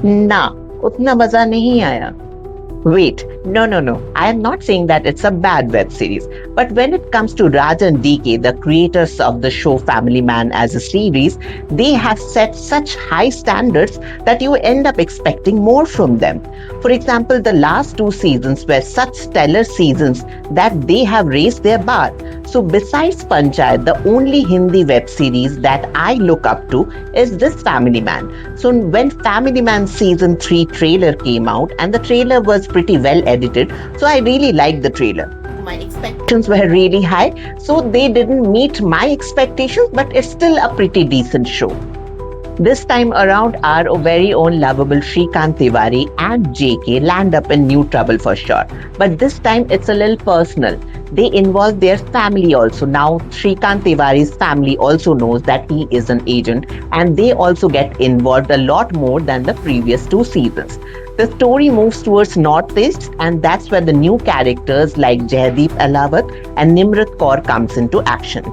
ना, उतना मजा नहीं आया. Wait, no. I am not saying that it's a bad web series. But when it comes to Raj and DK, the creators of the show Family Man as a series, they have set such high standards that you end up expecting more from them. For example, the last two seasons were such stellar seasons that they have raised their bar. So, besides Panchayat, the only Hindi web series that I look up to is this Family Man. So, when Family Man season 3 trailer came out, and the trailer was pretty well edited, so I really liked the trailer. My expectations were really high, so they didn't meet my expectations, but it's still a pretty decent show. This time around, our very own lovable Shrikant Tiwari and JK land up in new trouble for sure. But this time it's a little personal. They involve their family also. Now, Shrikant Tiwari's family also knows that he is an agent, and they also get involved a lot more than the previous two seasons. The story moves towards Northeast, and that's where the new characters like Jaideep Alawat and Nimrat Kaur comes into action.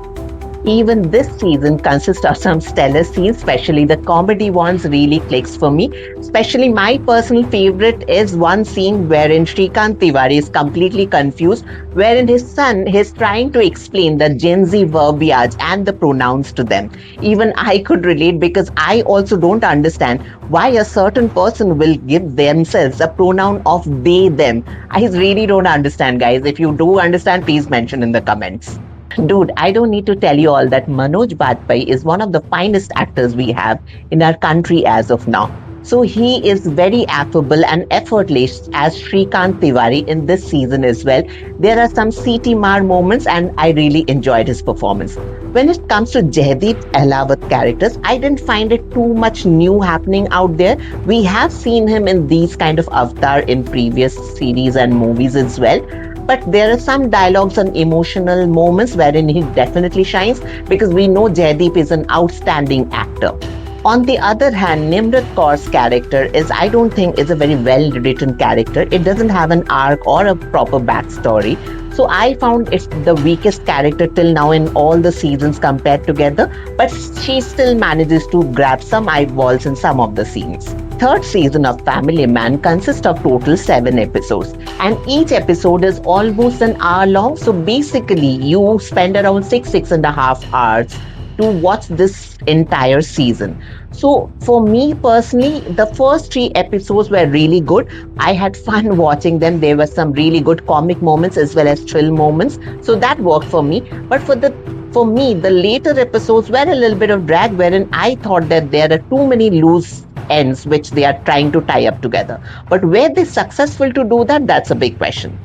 Even this season consists of some stellar scenes, especially the comedy ones really clicks for me. Especially my personal favorite is one scene wherein Shrikant Tiwari is completely confused, wherein his son is trying to explain the Gen Z verbiage and the pronouns to them. Even I could relate because I also don't understand why a certain person will give themselves a pronoun of they, them. I really don't understand, guys. If you do understand, please mention in the comments. Dude, I don't need to tell you all that Manoj Bajpayee is one of the finest actors we have in our country as of now. So he is very affable and effortless as Shrikant Tiwari in this season as well. There are some CT Mar moments and I really enjoyed his performance. When it comes to Jaideep Ahlawat characters, I didn't find it too much new happening out there. We have seen him in these kind of avatar in previous series and movies as well. But there are some dialogues and emotional moments wherein he definitely shines because we know Jaideep is an outstanding actor. On the other hand, Nimrat Kaur's character I don't think, is a very well written character. It doesn't have an arc or a proper backstory. So I found it's the weakest character till now in all the seasons compared together, but she still manages to grab some eyeballs in some of the scenes. Third season of Family Man consists of total 7 episodes, and each episode is almost an hour long. So basically, you spend around 6.5 hours to watch this entire season. So for me personally, the first 3 episodes were really good. I had fun watching them. There were some really good comic moments as well as thrill moments. So that worked for me. But for me, the later episodes were a little bit of drag, wherein I thought that there are too many loose ends which they are trying to tie up together. But were they successful to do that? That's a big question.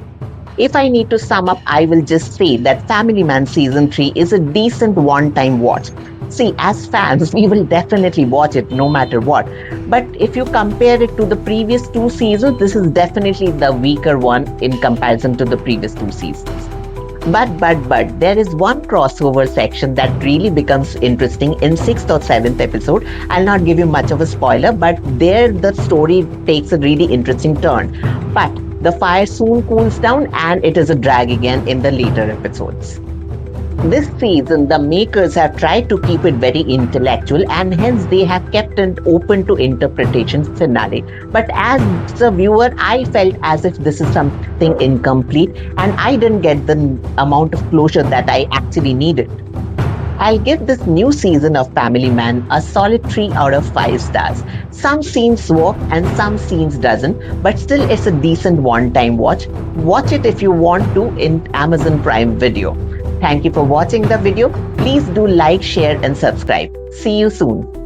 If I need to sum up, I will just say that Family Man Season 3 is a decent one-time watch. See, as fans, we will definitely watch it no matter what. But if you compare it to the previous 2 seasons, this is definitely the weaker one in comparison to the previous 2 seasons. But, there is one crossover section that really becomes interesting in 6th or 7th episode. I'll not give you much of a spoiler, but there the story takes a really interesting turn. But the fire soon cools down and it is a drag again in the later episodes. This season, the makers have tried to keep it very intellectual and hence they have kept it open to interpretation finale. But as a viewer, I felt as if this is something incomplete and I didn't get the amount of closure that I actually needed. I'll give this new season of Family Man a solid 3 out of 5 stars. Some scenes work and some scenes doesn't, but still it's a decent one-time watch. Watch it if you want to in Amazon Prime Video. Thank you for watching the video. Please do like, share and subscribe. See you soon.